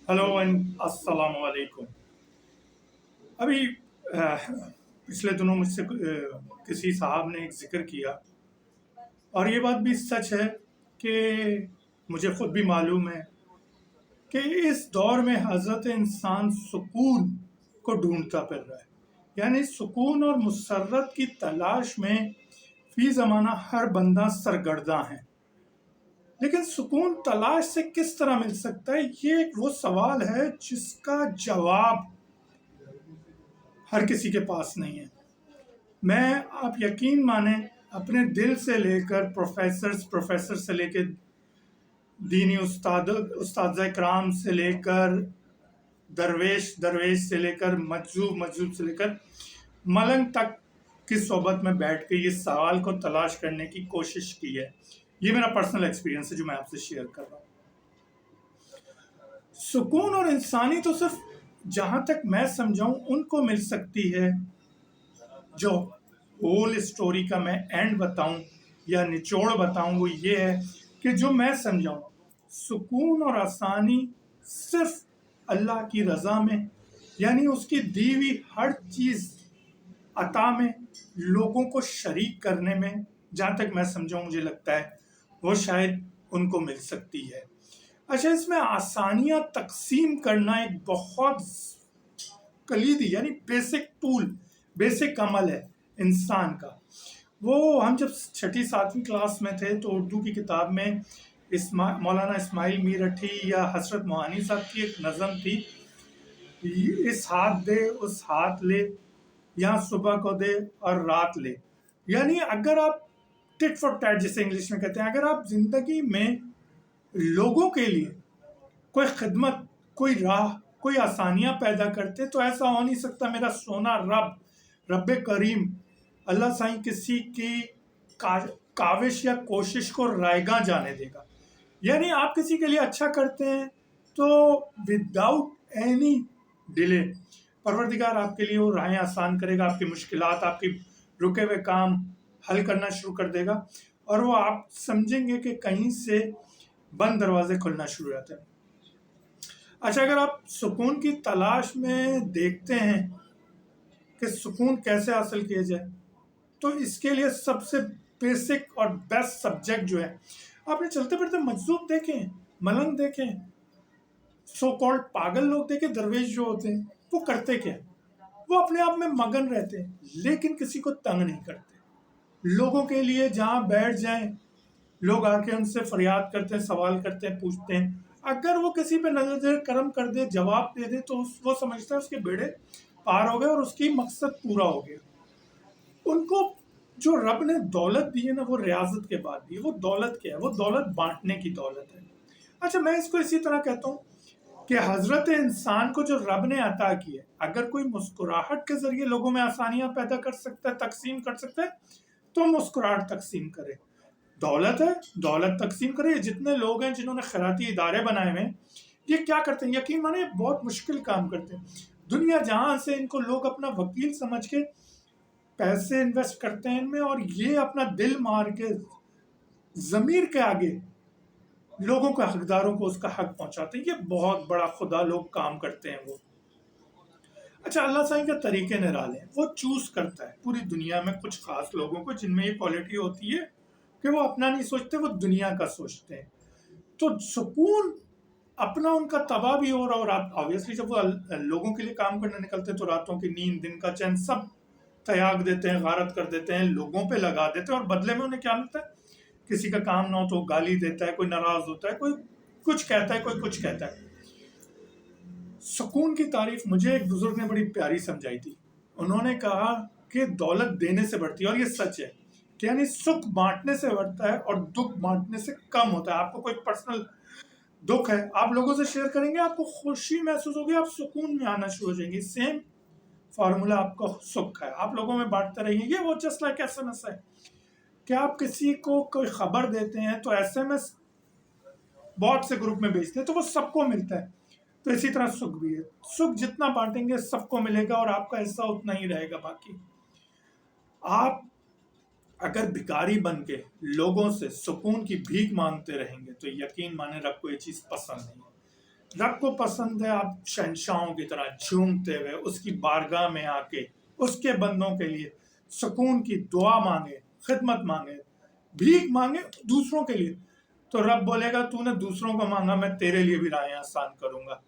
Hello and अस्सलाम वालेकुम। अभी पिछले दिनों मुझसे किसी साहब ने एक जिक्र किया और ये बात भी सच है कि मुझे खुद भी मालूम है कि इस दौर में हज़रत इंसान सुकून को ढूंढता फिर रहा है। यानी सुकून और मुसर्रत की तलाश में फी ज़माना हर बंदा सरगर्दा है। लेकिन सुकून तलाश से किस तरह मिल सकता है, ये वो सवाल है जिसका जवाब हर किसी के पास नहीं है। मैं, आप यकीन माने, अपने दिल से लेकर प्रोफेसर से लेकर दीनी उस्ताद कराम से लेकर दरवेश से लेकर मजजूब से लेकर मलंग तक की सोबत में बैठ के ये सवाल को तलाश करने की कोशिश की है। ये मेरा पर्सनल एक्सपीरियंस है जो मैं आपसे शेयर कर रहा हूँ। सुकून और इंसानी तो सिर्फ जहां तक मैं समझाऊं उनको मिल सकती है जो होल स्टोरी का मैं एंड बताऊं या निचोड़ बताऊं, वो ये है कि जो मैं समझाऊं सुकून और आसानी सिर्फ अल्लाह की रज़ा में, यानी उसकी दी हुई हर चीज़ अता में लोगों को शरीक करने में, जहाँ तक मैं समझाऊं मुझे लगता है वो शायद उनको मिल सकती है। अच्छा, इसमें आसानियाँ तकसीम करना एक बहुत कलीदी यानी बेसिक टूल, बेसिक अमल है इंसान का। वो हम जब छठी सातवीं क्लास में थे तो उर्दू की किताब में मौलाना इस्माइल मीरठी या हसरत मोहानी साहब की एक नज़म थी, इस हाथ दे उस हाथ ले, यहाँ सुबह को दे और रात ले। यानी अगर आप टिट फॉर टैट जिसे इंग्लिश में कहते हैं, अगर आप जिंदगी में लोगों के लिए कोई खिदमत, कोई राह, कोई आसानियां पैदा करते तो ऐसा हो नहीं सकता मेरा सोना रब करीम अल्लाह साईं किसी की काविश या कोशिश को रायगा जाने देगा। यानी आप किसी के लिए अच्छा करते हैं तो विदाउट एनी डिले परवरदिगार आपके लिए वो राहें आसान करेगा, आपकी मुश्किलात, आपकी रुके हुए काम हल करना शुरू कर देगा और वो आप समझेंगे कि कहीं से बंद दरवाजे खुलना शुरू हो जाते हैं। अच्छा, अगर आप सुकून की तलाश में देखते हैं कि सुकून कैसे हासिल किया जाए, तो इसके लिए सबसे बेसिक और बेस्ट सब्जेक्ट जो है, आपने चलते फिरते मजदूर देखें, मलंग देखें, सो कॉल्ड पागल लोग देखें, दरवेश जो होते हैं वो करते क्या, वो अपने आप में मगन रहते हैं लेकिन किसी को तंग नहीं करते। लोगों के लिए जहां बैठ जाएं लोग आके उनसे फरियाद करते हैं, सवाल करते हैं, पूछते हैं। अगर वो किसी पे नजर करम कर दे, जवाब दे दे, तो वो समझता है उसके बेड़े पार हो गए और उसकी मकसद पूरा हो गया। उनको जो रब ने दौलत दी है ना, वो रियाजत के बाद दी है। वो दौलत क्या है? वो दौलत बांटने की दौलत है। अच्छा, मैं इसको इसी तरह कहता हूँ कि हजरत इंसान को जो रब ने अता की है, अगर कोई मुस्कुराहट के जरिए लोगों में आसानियां पैदा कर सकता है, तकसीम कर सकता है, तो मुस्कुराहट तकसीम करे। दौलत है, दौलत तकसीम करे। जितने लोग हैं जिन्होंने खैराती इदारे बनाए हुए हैं, ये क्या करते हैं, यकीन माने बहुत मुश्किल काम करते हैं। दुनिया जहां से इनको लोग अपना वकील समझ के पैसे इन्वेस्ट करते हैं इनमें, और ये अपना दिल मार के जमीर के आगे लोगों के हकदारों को उसका हक पहुंचाते हैं। ये बहुत बड़ा खुदा लोग काम करते हैं वो। अच्छा, अल्लाह साईं के तरीके निराले हैं। वो चूज करता है पूरी दुनिया में कुछ खास लोगों को जिनमें ये क्वालिटी होती है कि वो अपना नहीं सोचते, वो दुनिया का सोचते हैं। तो सुकून अपना उनका तबाह भी हो रहा, और ऑब्वियसली जब वो लोगों के लिए काम करने निकलते हैं तो रातों की नींद, दिन का चैन सब त्याग देते हैं, गारत कर देते हैं, लोगों पे लगा देते हैं, और बदले में उन्हें क्या मिलता है? किसी का काम ना हो तो गाली देता है, कोई नाराज होता है, कोई कुछ कहता है, कोई कुछ कहता है। सुकून की तारीफ मुझे एक बुजुर्ग ने बड़ी प्यारी समझाई थी। उन्होंने कहा कि दौलत देने से बढ़ती है, और ये सच है कि यानी सुख बांटने से बढ़ता है और दुख बांटने से कम होता है। आपको कोई पर्सनल दुख है, आप लोगों से शेयर करेंगे, आपको खुशी महसूस होगी, आप सुकून में आना शुरू हो जाएंगे। सेम फॉर्मूला आपको सुख है, आप लोगों में बांटते रहिए। वो जस्ट लाइक एसएमएस है कि आप किसी को कोई खबर देते हैं तो एसएमएस बॉट से ग्रुप में भेजते हैं तो वो सबको मिलता है। तो इसी तरह सुख भी है, सुख जितना बांटेंगे सबको मिलेगा और आपका हिस्सा उतना ही रहेगा। बाकी आप अगर भिखारी बन के लोगों से सुकून की भीख मांगते रहेंगे तो यकीन माने रब को ये चीज पसंद नहीं है। रब को पसंद है आप शहंशाहों की तरह झूमते हुए उसकी बारगाह में आके उसके बंदों के लिए सुकून की दुआ मांगे, खिदमत मांगे, भीख मांगे दूसरों के लिए। तो रब बोलेगा तूने दूसरों को मांगा, मैं तेरे लिए भी राहें आसान करूंगा।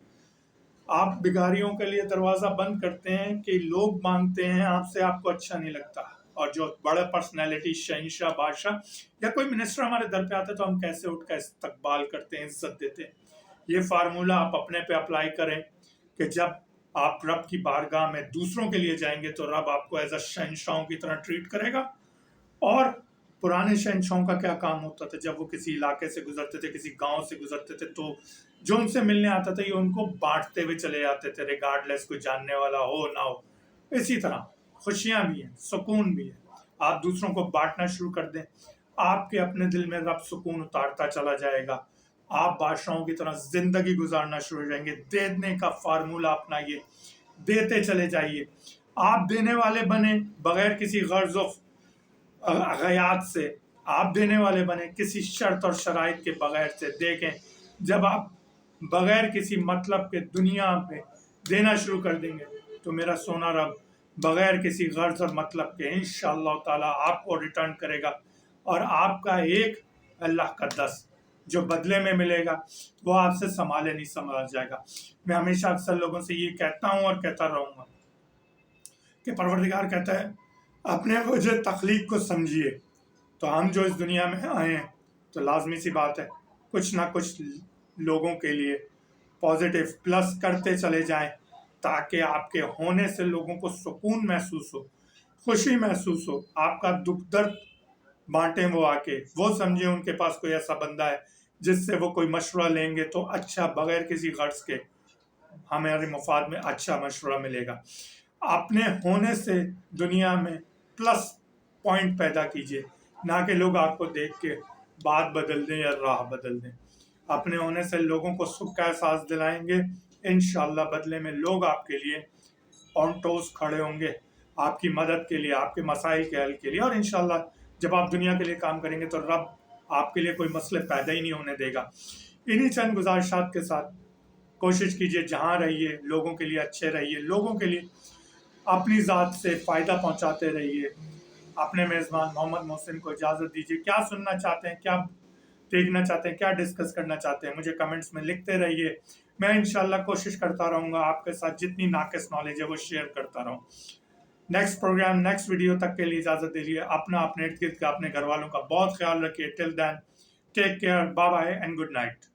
आप भिखारियों के लिए दरवाजा बंद करते हैं कि लोग मांगते हैं आपसे, आपको अच्छा नहीं लगता। और जो बड़े पर्सनैलिटी, शहंशाह, बादशाह या कोई मिनिस्टर हमारे दर पे आते तो हम कैसे उठ कर इस्तकबाल करते हैं, इज्जत देते हैं। ये फार्मूला आप अपने पे अप्लाई करें कि जब आप रब की बारगाह में दूसरों के लिए जाएंगे तो रब आपको एज अ शहंशाहों की तरह ट्रीट करेगा। और पुराने शहंशाहों का क्या काम होता था, जब वो किसी इलाके से गुजरते थे, किसी गांव से गुजरते थे, तो जो उनसे मिलने आता था ये उनको बांटते हुए चले जाते थे, रिगार्डलेस कोई जानने वाला हो ना हो। इसी तरह खुशियां भी हैं, सुकून भी है। आप दूसरों को बांटना शुरू कर दें, आपके अपने दिल में रब सुकून उतारता चला जाएगा। आप बादशाहों की तरह जिंदगी गुजारना शुरू हो जाएंगे। देने का फार्मूला अपनाइए, देते चले जाइए। आप देने वाले बने बगैर किसी गर्ज गयात से, आप देने वाले बने किसी शर्त और शराइत के बगैर से। देखें, जब आप बगैर किसी मतलब के दुनिया पे देना शुरू कर देंगे तो मेरा सोना रब बगैर किसी गर्ज और मतलब के इंशाअल्लाह ताला आपको रिटर्न करेगा। और आपका एक, अल्लाह का 10 जो बदले में मिलेगा वो आपसे संभाले नहीं संभाला जाएगा। मैं हमेशा अक्सर लोगों से ये कहता हूँ और कहता रहूँगा कि परवरदिगार कहता है अपने वजह तख्लीक को समझिए। तो हम जो इस दुनिया में आए हैं तो लाजमी सी बात है कुछ ना कुछ लोगों के लिए पॉजिटिव प्लस करते चले जाएं, ताकि आपके होने से लोगों को सुकून महसूस हो, खुशी महसूस हो। आपका दुख दर्द बांटें वो आके, वो समझे उनके पास कोई ऐसा बंदा है जिससे वो कोई मशवरा लेंगे तो अच्छा, बगैर किसी गर्ज के हमारे मुफाद में अच्छा मशवरा मिलेगा। अपने होने से दुनिया में प्लस पॉइंट पैदा कीजिए, ना कि लोग आपको देख के बात बदल दें या राह बदल दें। अपने होने से लोगों को सुख का एहसास दिलाएंगे, इंशाअल्लाह बदले में लोग आपके लिए ऑन टोस खड़े होंगे, आपकी मदद के लिए, आपके मसाइल के हल के लिए। और इंशाअल्लाह जब आप दुनिया के लिए काम करेंगे तो रब आपके लिए कोई मसले पैदा ही नहीं होने देगा। इन्हीं चंद गुजारिशात के साथ कोशिश कीजिए जहाँ रहिए लोगों के लिए अच्छे रहिए, लोगों के लिए अपनी ज़ात से फ़ायदा पहुँचाते रहिए। अपने मेज़बान मोहम्मद मोहसिन को इजाज़त दीजिए। क्या सुनना चाहते हैं, क्या देखना चाहते हैं, क्या डिस्कस करना चाहते हैं, मुझे कमेंट्स में लिखते रहिए। मैं इंशाल्लाह कोशिश करता रहूँगा आपके साथ जितनी नाक़िस नॉलेज है वो शेयर करता रहूँ। नेक्स्ट प्रोग्राम, नेक्स्ट वीडियो तक के लिए इजाज़त दीजिए। अपना, अपने इर्द गिर्द का, अपने घर वालों का बहुत ख्याल रखिए। Till then take care, bye bye and good night.